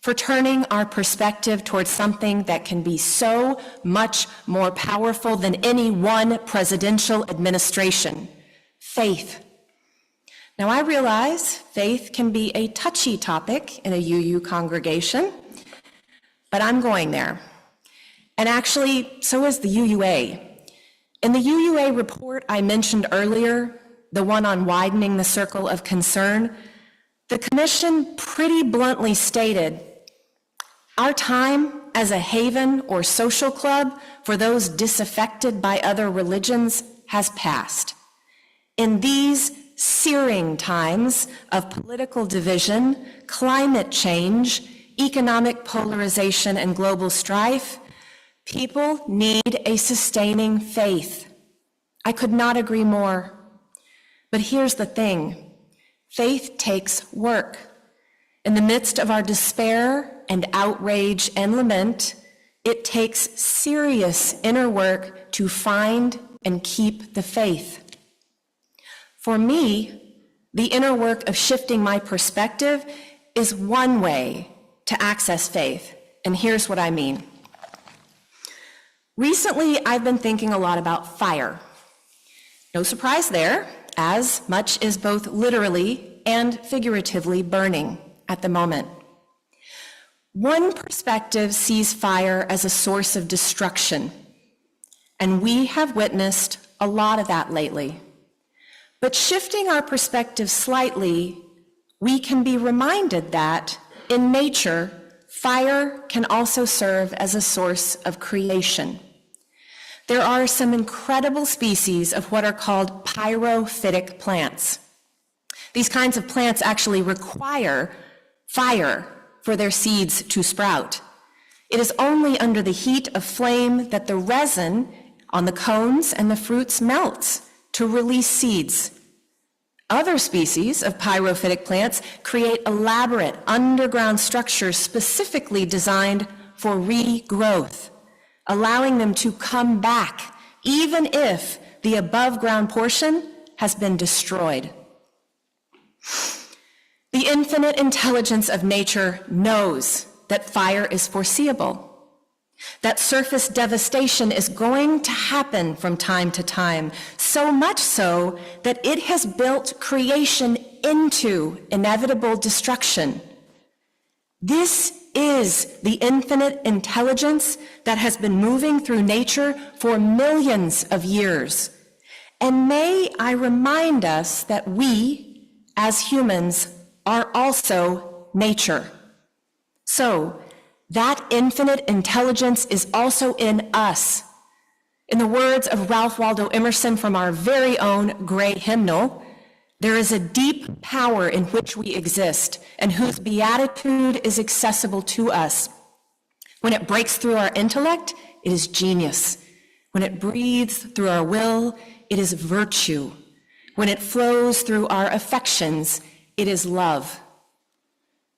for turning our perspective towards something that can be so much more powerful than any one presidential administration: faith. Now, I realize faith can be a touchy topic in a UU congregation, but I'm going there. And actually, so is the UUA. In the UUA report I mentioned earlier, the one on widening the circle of concern, the commission pretty bluntly stated, our time as a haven or social club for those disaffected by other religions has passed. In these searing times of political division, climate change, economic polarization, and global strife, people need a sustaining faith. I could not agree more. But here's the thing, faith takes work. In the midst of our despair and outrage and lament, it takes serious inner work to find and keep the faith. For me, the inner work of shifting my perspective is one way to access faith, and here's what I mean. Recently, I've been thinking a lot about fire. No surprise there, as much is both literally and figuratively burning at the moment. One perspective sees fire as a source of destruction, and we have witnessed a lot of that lately. But shifting our perspective slightly, we can be reminded that in nature, fire can also serve as a source of creation. There are some incredible species of what are called pyrophytic plants. These kinds of plants actually require fire for their seeds to sprout. It is only under the heat of flame that the resin on the cones and the fruits melts to release seeds. Other species of pyrophytic plants create elaborate underground structures specifically designed for regrowth, allowing them to come back even if the above ground portion has been destroyed. The infinite intelligence of nature knows that fire is foreseeable, that surface devastation is going to happen from time to time, so much so that it has built creation into inevitable destruction. This is the infinite intelligence that has been moving through nature for millions of years. And may I remind us that we, as humans, are also nature. So, that infinite intelligence is also in us. In the words of Ralph Waldo Emerson from our very own Gray hymnal, there is a deep power in which we exist and whose beatitude is accessible to us. When it breaks through our intellect, it is genius. When it breathes through our will, it is virtue. When it flows through our affections, it is love.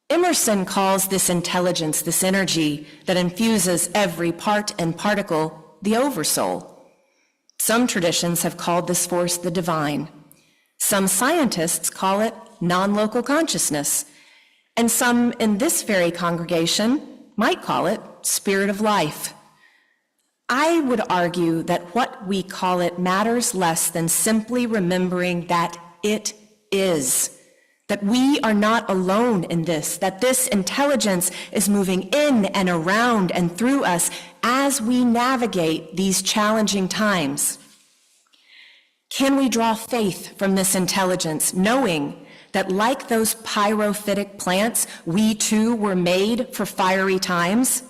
Emerson calls this intelligence, this energy that infuses every part and particle, the oversoul. Some traditions have called this force the divine. Some scientists call it non-local consciousness. And some in this very congregation might call it spirit of life. I would argue that what we call it matters less than simply remembering that it is. That we are not alone in this, that this intelligence is moving in and around and through us as we navigate these challenging times. Can we draw faith from this intelligence, knowing that like those pyrophytic plants, we too were made for fiery times?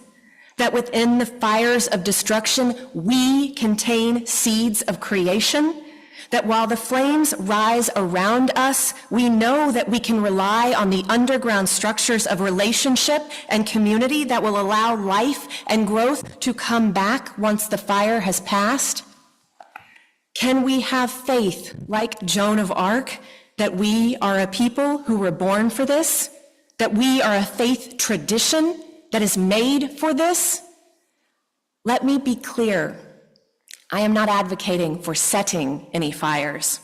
That within the fires of destruction, we contain seeds of creation? That while the flames rise around us, we know that we can rely on the underground structures of relationship and community that will allow life and growth to come back once the fire has passed? Can we have faith, like Joan of Arc, that we are a people who were born for this? That we are a faith tradition that is made for this? Let me be clear. I am not advocating for setting any fires.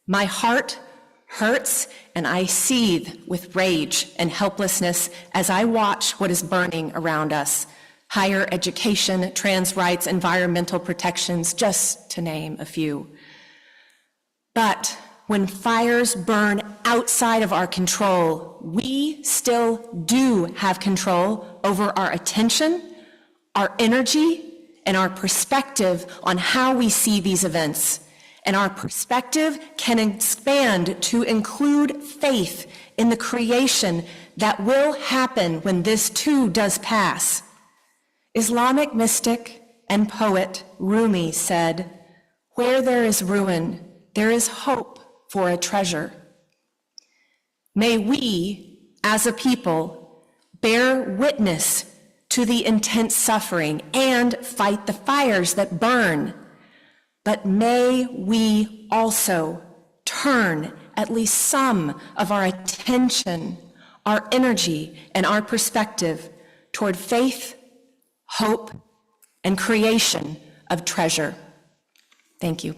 My heart hurts and I seethe with rage and helplessness as I watch what is burning around us. Higher education, trans rights, environmental protections, just to name a few. But when fires burn outside of our control, we still do have control over our attention, our energy, and our perspective on how we see these events. And our perspective can expand to include faith in the creation that will happen when this too does pass. Islamic mystic and poet Rumi said, "Where there is ruin, there is hope for a treasure." May we, as a people, bear witness to the intense suffering and fight the fires that burn. But may we also turn at least some of our attention, our energy, and our perspective toward faith, hope, and creation of treasure. Thank you.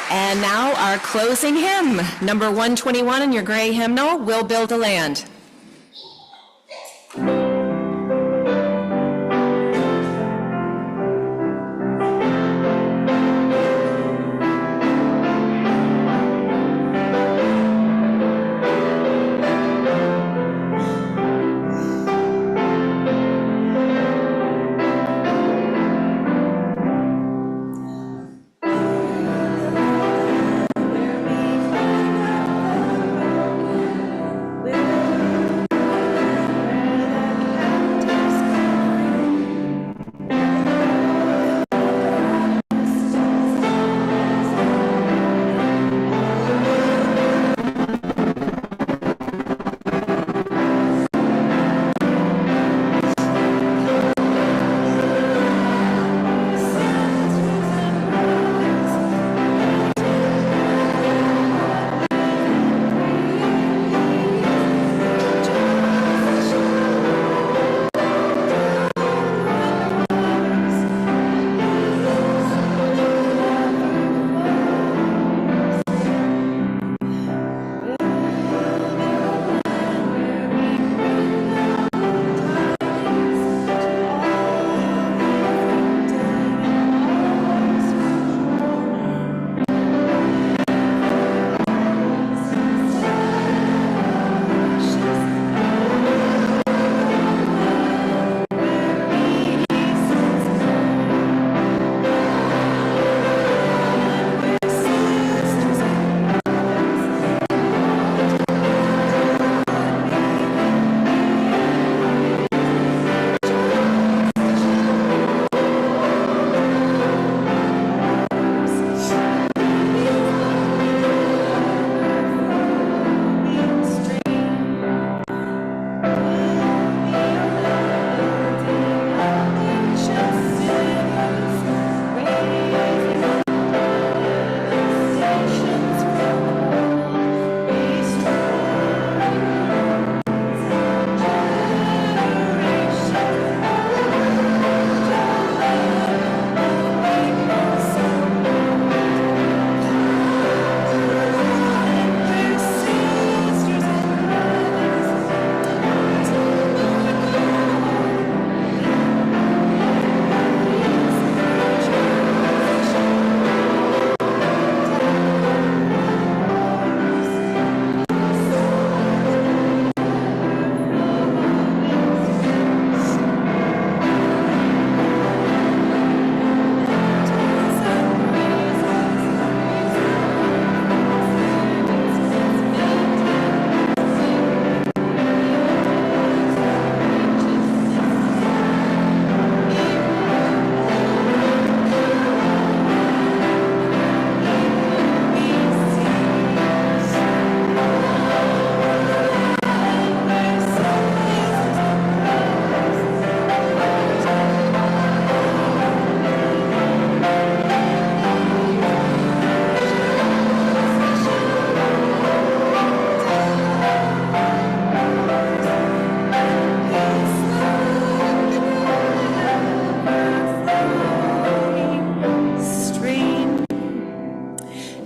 And now our closing hymn, number 121 in your gray hymnal, "We'll Build a Land."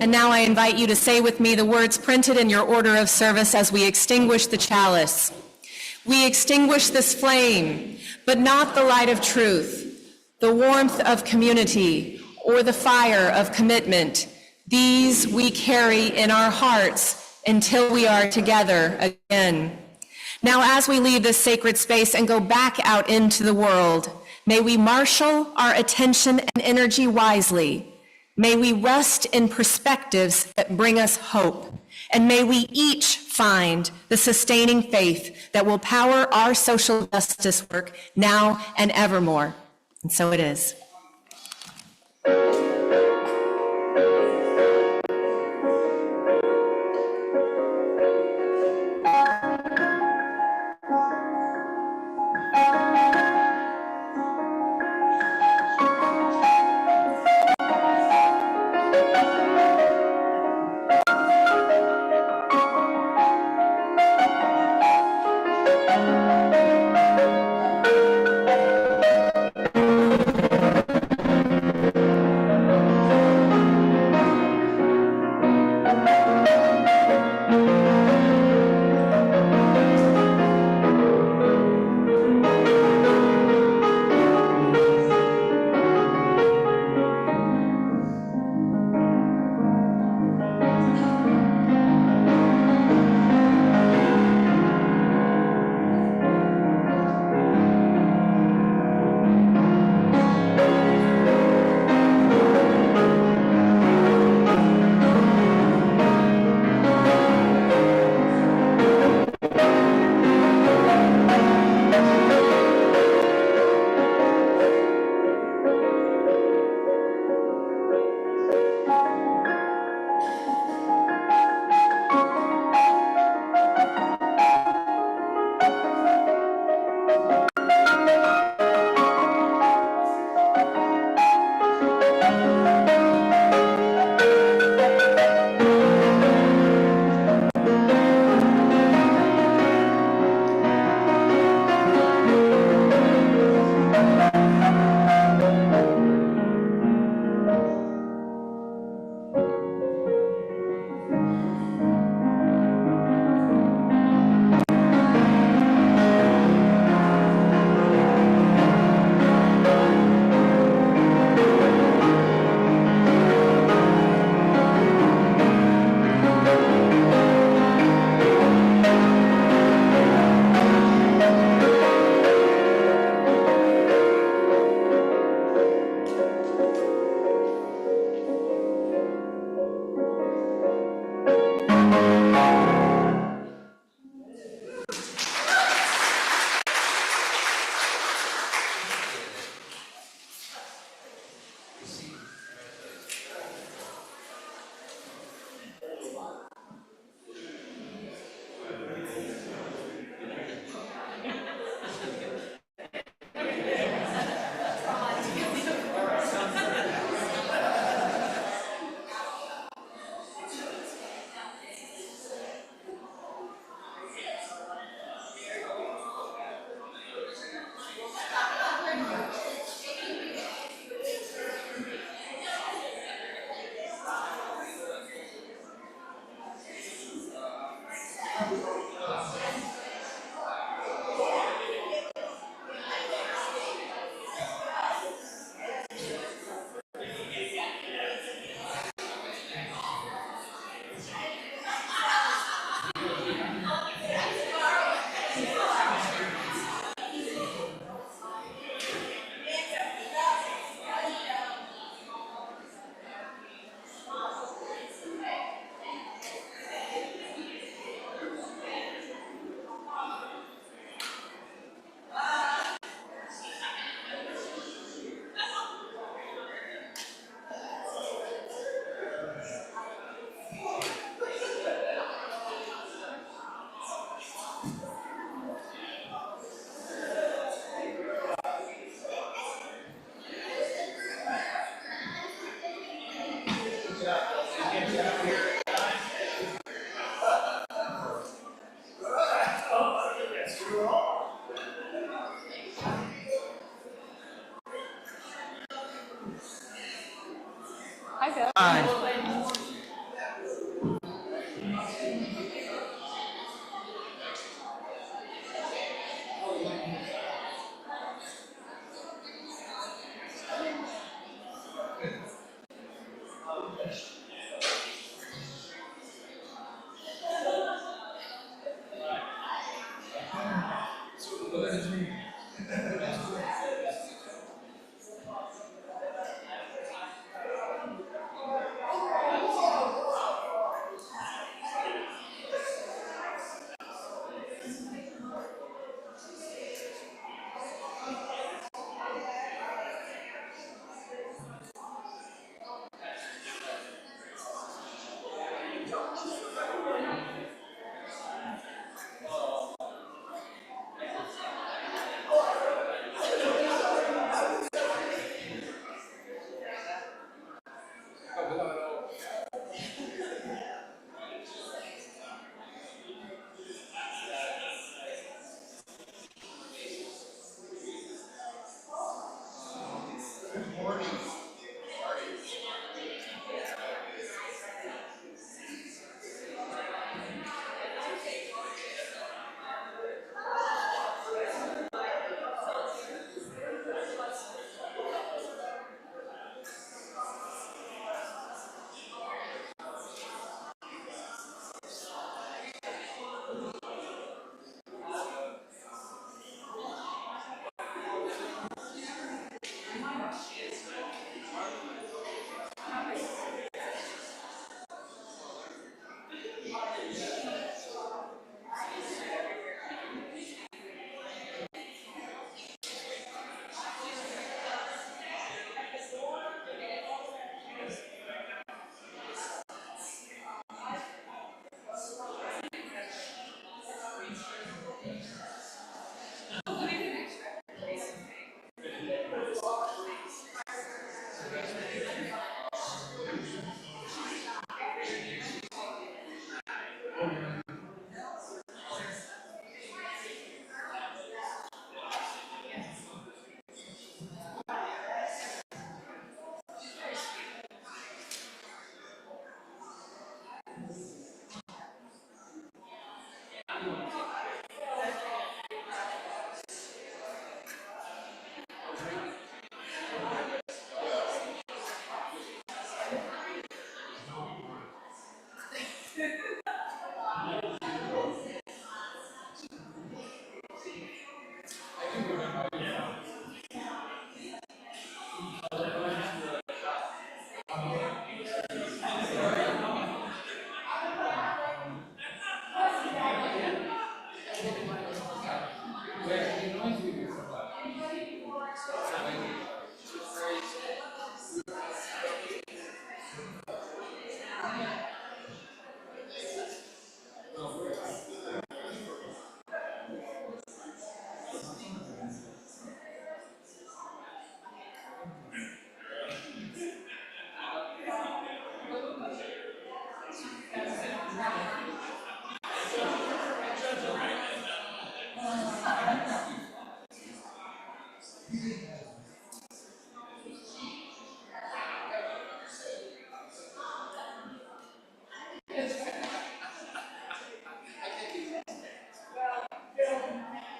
And now I invite you to say with me the words printed in your order of service as we extinguish the chalice. We extinguish this flame, but not the light of truth, the warmth of community, or the fire of commitment. These we carry in our hearts until we are together again. Now, as we leave this sacred space and go back out into the world, may we marshal our attention and energy wisely. May we rest in perspectives that bring us hope. And may we each find the sustaining faith that will power our social justice work now and evermore. And so it is.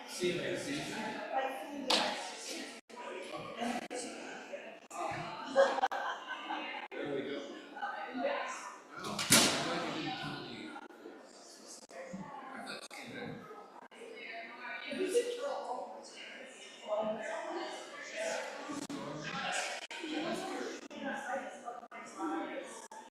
Sí,